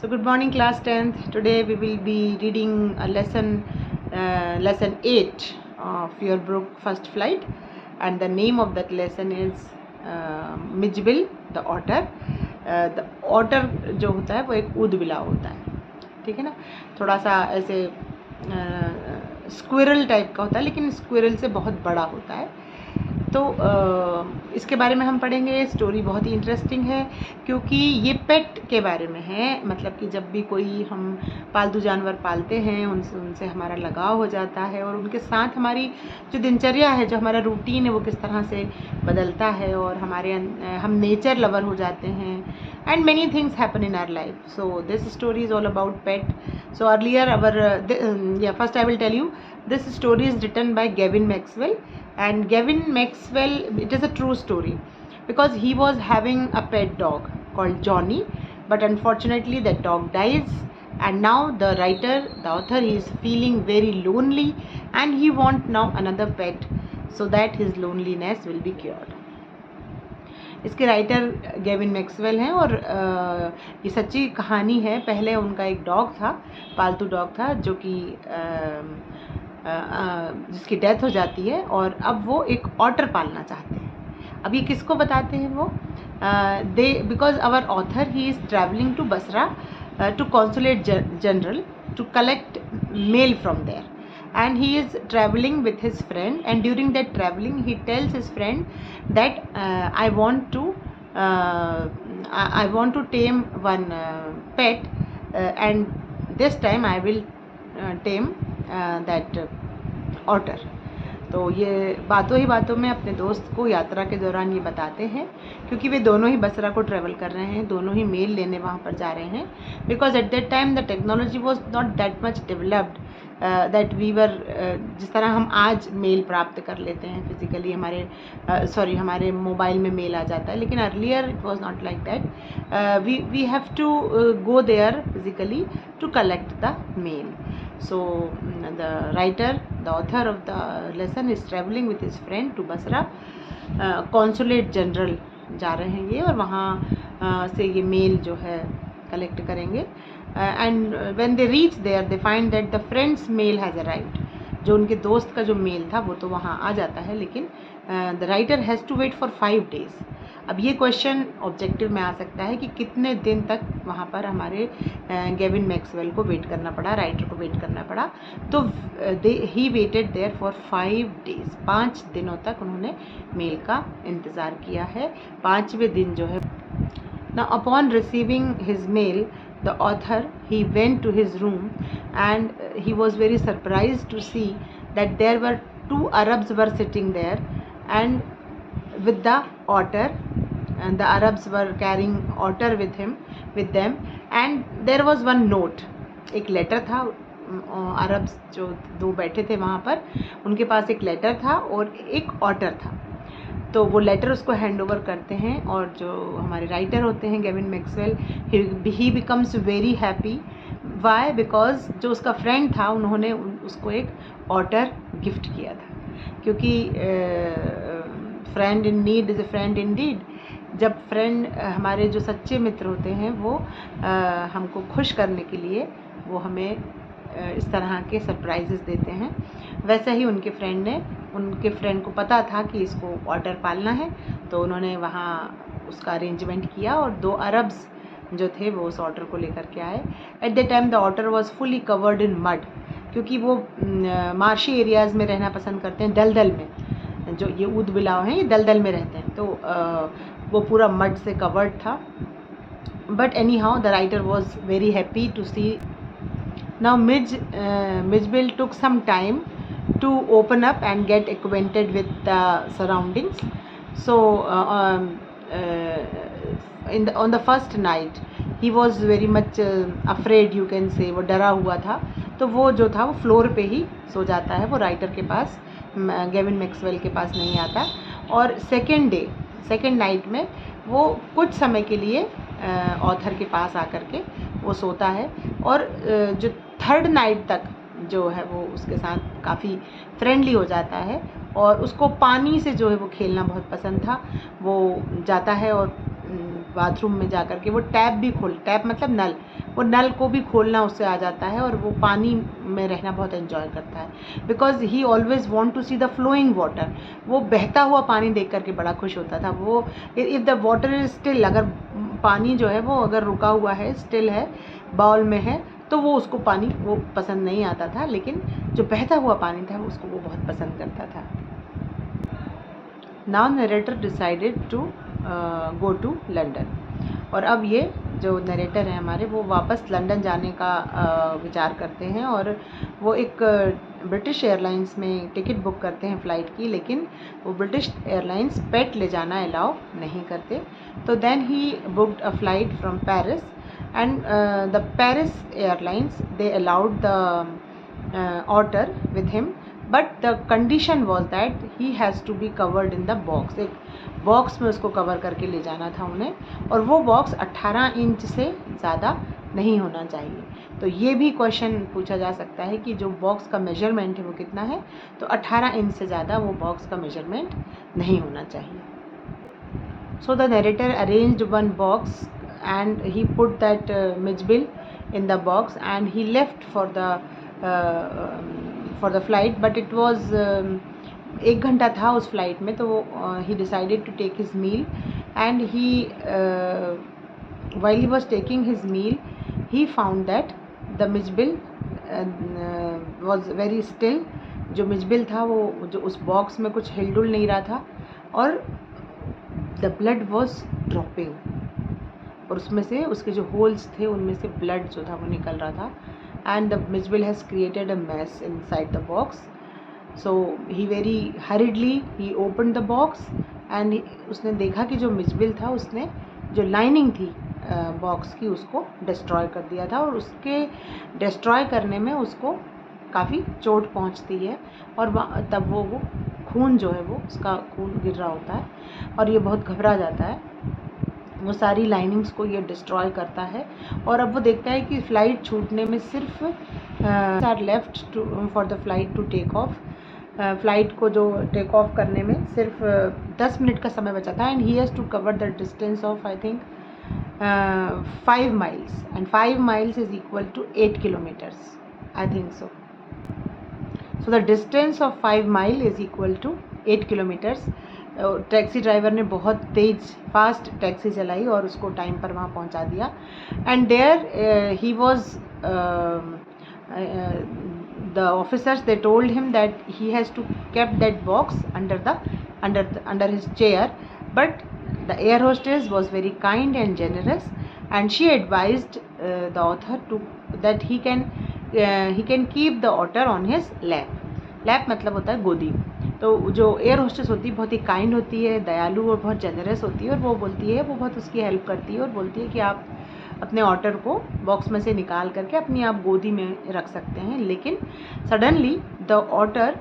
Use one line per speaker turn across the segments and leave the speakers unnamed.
So good morning class 10th. Today we will be reading a lesson 8 of your book First Flight, and the name of that lesson is Mijbil the otter. The otter जो होता है वो एक ऊदबिलाव होता है, ठीक है ना। थोड़ा सा ऐसे स्क्विरल टाइप का होता है, लेकिन स्क्विरल से बहुत बड़ा होता है। तो इसके बारे में हम पढ़ेंगे। स्टोरी बहुत ही इंटरेस्टिंग है क्योंकि ये पेट के बारे में है। मतलब कि जब भी कोई हम पालतू जानवर पालते हैं उनसे हमारा लगाव हो जाता है, और उनके साथ हमारी जो दिनचर्या है, जो हमारा रूटीन है, वो किस तरह से बदलता है, और हम नेचर लवर हो जाते हैं, and many things happen in our life. So this story is all about pet. So earlier first I will tell you, this story is written by Gavin Maxwell, and Gavin Maxwell, it is a true story because he was having a pet dog called Johnny, but unfortunately that dog dies, and now the author, he is feeling very lonely and he want now another pet so that his loneliness will be cured. इसके writer Gavin Maxwell हैं, और ये सच्ची कहानी है। पहले उनका एक डॉग था, पालतू डॉग था, जो कि जिसकी डेथ हो जाती है, और अब वो एक ऑटर पालना चाहते हैं। अब ये किसको बताते हैं वो? Because our author he is travelling to Basra to consulate general to collect mail from there, and he is traveling with his friend, and during that traveling he tells his friend that I want to tame one pet, and this time I will tame that otter. तो ये बातों ही बातों में अपने दोस्त को यात्रा के दौरान ये बताते हैं, क्योंकि वे दोनों ही बसरा को ट्रैवल कर रहे हैं, दोनों ही मेल लेने वहाँ पर जा रहे हैं। Because at that time the technology was not that much developed that we were, जिस तरह हम आज मेल प्राप्त कर लेते हैं फिजिकली, हमारे मोबाइल में मेल आ जाता है, लेकिन earlier it was not like that. We have to go there physically to collect the mail. So the writer, the author of the lesson is traveling with his friend to Basra. Consulate general जा रहे हैं ये, और वहाँ से ये mail जो है कलेक्ट करेंगे. And when they reach there they find that the friend's mail has arrived. जो उनके दोस्त का जो मेल था वो तो वहाँ आ जाता है, लेकिन the writer has to wait for 5 days. अब ये क्वेश्चन ऑब्जेक्टिव में आ सकता है कि कितने दिन तक वहाँ पर हमारे गेविन मैक्सवेल को वेट करना पड़ा, राइटर को वेट करना पड़ा. तो he waited there for 5 days. 5 दिनों तक उन्होंने मेल का इंतज़ार किया है. 5वें दिन जो है, now upon receiving his mail, the author, he went to his room, and he was very surprised to see that there were 2 Arabs were sitting there, and with the otter, and the Arabs were carrying otter with them, and there was one note. एक letter था. Arabs जो 2 बैठे थे वहाँ पर, उनके पास एक letter था और एक ऑटर था. तो वो लेटर उसको हैंड ओवर करते हैं, और जो हमारे राइटर होते हैं Gavin Maxwell, he becomes very happy. Why? Because जो उसका फ्रेंड था, उन्होंने उसको एक ऑटर गिफ्ट किया था, क्योंकि friend in need is a friend in deed. जब फ्रेंड, हमारे जो सच्चे मित्र होते हैं, वो हमको खुश करने के लिए वो हमें इस तरह के सरप्राइजेस देते हैं. वैसा ही उनके फ्रेंड को पता था कि इसको ऑटर पालना है, तो उन्होंने वहाँ उसका अरेंजमेंट किया, और 2 अरब्स जो थे वो उस ऑटर को लेकर के आए. At the time the author was fully covered in mud, क्योंकि वो मार्शी एरियाज़ में रहना पसंद करते हैं, दलदल में. जो ये ऊदबिलाव हैं, ये दलदल में रहते हैं, तो वो पूरा मड से कवर्ड था. But anyhow the writer was very happy to see. Now Mijbil took some time to open up and get acquainted with the surroundings. So on the first night he was very much afraid, you can say. वो डरा हुआ था, तो वो जो था वो floor पे ही सो जाता है. वो राइटर के पास, गेविन मैक्सवेल के पास नहीं आता. और सेकेंड नाइट में वो कुछ समय के लिए ऑथर के पास आकर के वो सोता है, और जो 3rd नाइट तक जो है वो उसके साथ काफ़ी फ्रेंडली हो जाता है, और उसको पानी से जो है वो खेलना बहुत पसंद था. वो जाता है और बाथरूम में जा कर के वो टैप मतलब नल, वो नल को भी खोलना उससे आ जाता है और वो पानी में रहना बहुत एंजॉय करता है, because he always want to see the flowing water. वो बहता हुआ पानी देख करके बड़ा खुश होता था। वो if the water is still, अगर पानी जो है वो अगर रुका हुआ है, स्टिल है, बाउल में है, तो वो उसको पानी वो पसंद नहीं आता था, लेकिन जो बहता हुआ पानी था उसको वो बहुत पसंद करता था। Now narrator decided to go to London, और अब ये जो नरेटर हैं हमारे वो वापस लंदन जाने का विचार करते हैं, और वो एक ब्रिटिश एयरलाइंस में टिकट बुक करते हैं फ़्लाइट की, लेकिन वो ब्रिटिश एयरलाइंस पेट ले जाना अलाउ नहीं करते। तो then he booked a flight from Paris, and the Paris Airlines, they allowed the otter with him, but the condition was that he has to be covered in the box। एक box में उसको cover करके ले जाना था उन्हें, और वो बॉक्स 18 इंच से ज़्यादा नहीं होना चाहिए। तो ये भी क्वेश्चन पूछा जा सकता है कि जो बॉक्स का मेजरमेंट है वो कितना है, तो 18 इंच से ज़्यादा वो बॉक्स का मेजरमेंट नहीं होना चाहिए। So the narrator arranged one box and he put that Mijbil in the box, and he left for the flight, but it was 1 घंटा था उस फ्लाइट में, तो he decided to take his meal, and he while he was taking his meal he found that the Mijbil was very still। जो Mijbil था वो जो उस बॉक्स में कुछ हिलडुल नहीं रहा था, और the blood was dropping, और उसमें से उसके जो होल्स थे उनमें से ब्लड जो था वो निकल रहा था। And the Mijbil has created a mess inside the box, so he very hurriedly he open the box, and उसने देखा कि जो मिजबिल था उसने जो लाइनिंग थी बॉक्स की उसको डिस्ट्रॉय कर दिया था, और उसके डिस्ट्रॉय करने में उसको काफ़ी चोट पहुंचती है, और तब वो खून जो है वो उसका खून गिर रहा होता है, और ये बहुत घबरा जाता है। वो सारी लाइनिंग्स को ये डिस्ट्रॉय करता है, और अब वो देखता है कि फ़्लाइट छूटने में सिर्फ are left two for the flight to take off. Flight को जो टेक ऑफ करने में सिर्फ 10 मिनट का समय बचा था, and he has to cover the distance of I think 5 miles, and 5 miles is equal to 8 kilometers, I think so. So the distance of 5 mile is equal to 8 kilometers। Taxi driver ने बहुत तेज़ fast taxi चलाई और उसको time पर वहाँ पहुँचा दिया, and there he was the officers they told him that he has to keep that box under his chair, but the air hostess was very kind and generous, and she advised the author to that he can keep the otter on his lap. Lap मतलब होता है गोदी। तो जो air hostess होती है बहुत ही kind होती है, दयालु और बहुत जेनरस होती है, और वो बोलती है, वो बहुत उसकी हेल्प करती है और बोलती है कि आप अपने ऑटर को बॉक्स में से निकाल करके अपनी आप गोदी में रख सकते हैं। लेकिन suddenly the otter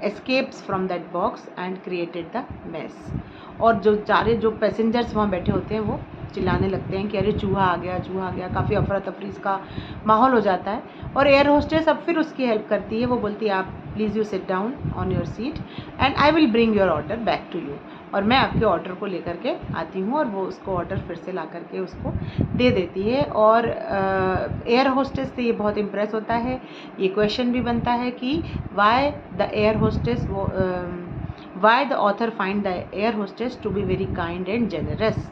escapes from that box and created the mess, और जो पैसेंजर्स वहाँ बैठे होते हैं वो चिल्लाने लगते हैं कि अरे चूहा आ गया, चूहा आ गया, काफ़ी अफरा तफरी का माहौल हो जाता है। और एयर होस्टेस अब फिर उसकी हेल्प करती है, वो बोलती है आप please you sit down on your seat and I will bring your order back to you, और मैं आपके ऑर्डर को लेकर के आती हूँ, और वो उसको ऑर्डर फिर से ला करके उसको दे देती है। और एयर होस्टेस से ये बहुत इम्प्रेस होता है। ये क्वेश्चन भी बनता है कि why the air hostess why the author find the air hostess to be very kind and generous.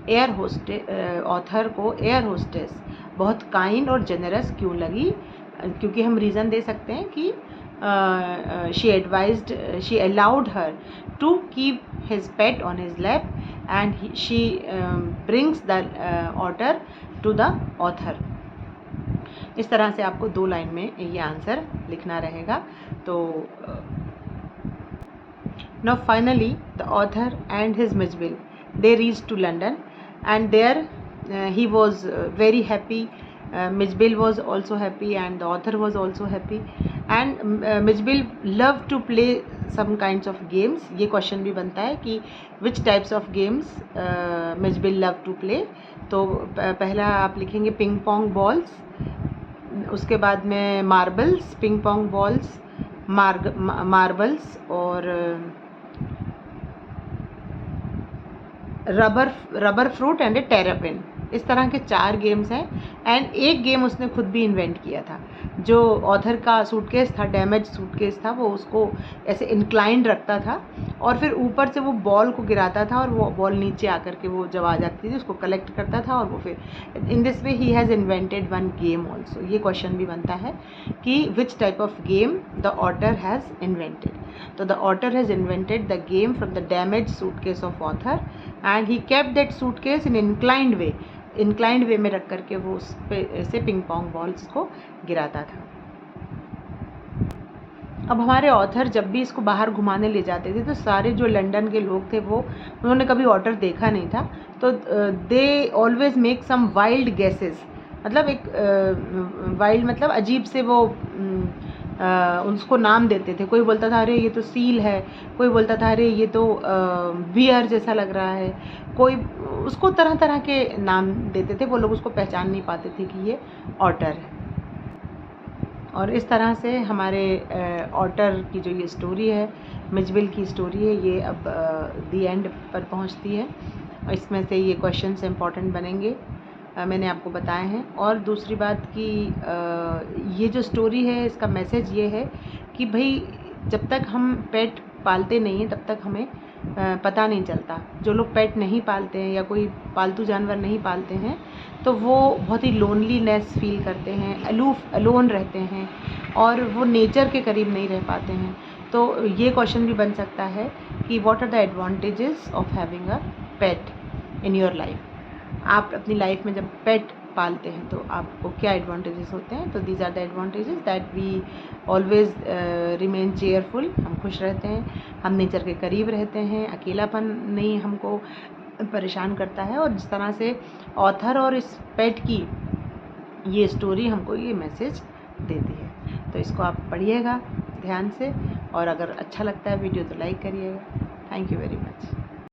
Air hostess author को एयर होस्टेस बहुत काइंड और जेनरस क्यों लगी, क्योंकि हम रीज़न दे सकते हैं कि she allowed her to keep his pet on his lap, and she brings the otter to the author। इस तरह से आपको 2 लाइन में ये आंसर लिखना रहेगा। तो now finally the author and his Mijbil, they reached to London, and there he was very happy. Mijbil was also happy, and the author was also happy, and Mijbil loved to play some kinds of games। ये question भी बनता है कि which types of games Mijbil loved to play। तो पहला आप लिखेंगे ping pong balls, उसके बाद में marbles, ping pong balls, marbles, और rubber fruit and a terrapin, इस तरह के 4 गेम्स हैं। एंड एक गेम उसने खुद भी इन्वेंट किया था। जो ऑथर का सूटकेस था, डैमेज सूटकेस था, वो उसको ऐसे इंक्लाइंड रखता था और फिर ऊपर से वो बॉल को गिराता था और वो बॉल नीचे आकर के वो जब आ जाती थी उसको कलेक्ट करता था और वो फिर in this way he has invented one game also. ये क्वेश्चन भी बनता है कि which type of game the author has invented. तो the author has invented the game from the damage suitcase of author and he kept that suitcase in inclined way में रख करके वो उस पे ऐसे पिंग पोंग बॉल्स को गिराता था। अब हमारे ऑथर जब भी इसको बाहर घुमाने ले जाते थे तो सारे जो लंदन के लोग थे वो उन्होंने कभी ऑटर देखा नहीं था, तो they always make some wild guesses, मतलब एक वाइल्ड मतलब अजीब से वो उसको नाम देते थे। कोई बोलता था अरे ये तो सील है, कोई बोलता था अरे ये तो बियर जैसा लग रहा है, कोई उसको तरह तरह के नाम देते थे। वो लोग उसको पहचान नहीं पाते थे कि ये ऑटर है। और इस तरह से हमारे ऑटर की जो ये स्टोरी है, मिजबिल की स्टोरी है, ये अब दी एंड पर पहुंचती है। इसमें से ये क्वेश्चंस इंपॉर्टेंट बनेंगे, मैंने आपको बताए हैं। और दूसरी बात कि ये जो स्टोरी है इसका मैसेज ये है कि भाई जब तक हम पेट पालते नहीं हैं तब तक हमें पता नहीं चलता। जो लोग पेट नहीं पालते हैं या कोई पालतू जानवर नहीं पालते हैं तो वो बहुत ही लोनलीनेस फील करते हैं, अलोन रहते हैं और वो नेचर के करीब नहीं रह पाते हैं। तो ये क्वेश्चन भी बन सकता है कि what are the advantages of having a pet in your life. आप अपनी लाइफ में जब पेट पालते हैं तो आपको क्या एडवांटेजेस होते हैं। तो these are the advantages that we always remain cheerful, हम खुश रहते हैं, हम नेचर के करीब रहते हैं, अकेलापन नहीं हमको परेशान करता है। और जिस तरह से ऑथर और इस पेट की ये स्टोरी हमको ये मैसेज देती है। तो इसको आप पढ़िएगा ध्यान से और अगर अच्छा लगता है वीडियो तो लाइक करिएगा। Thank you very much.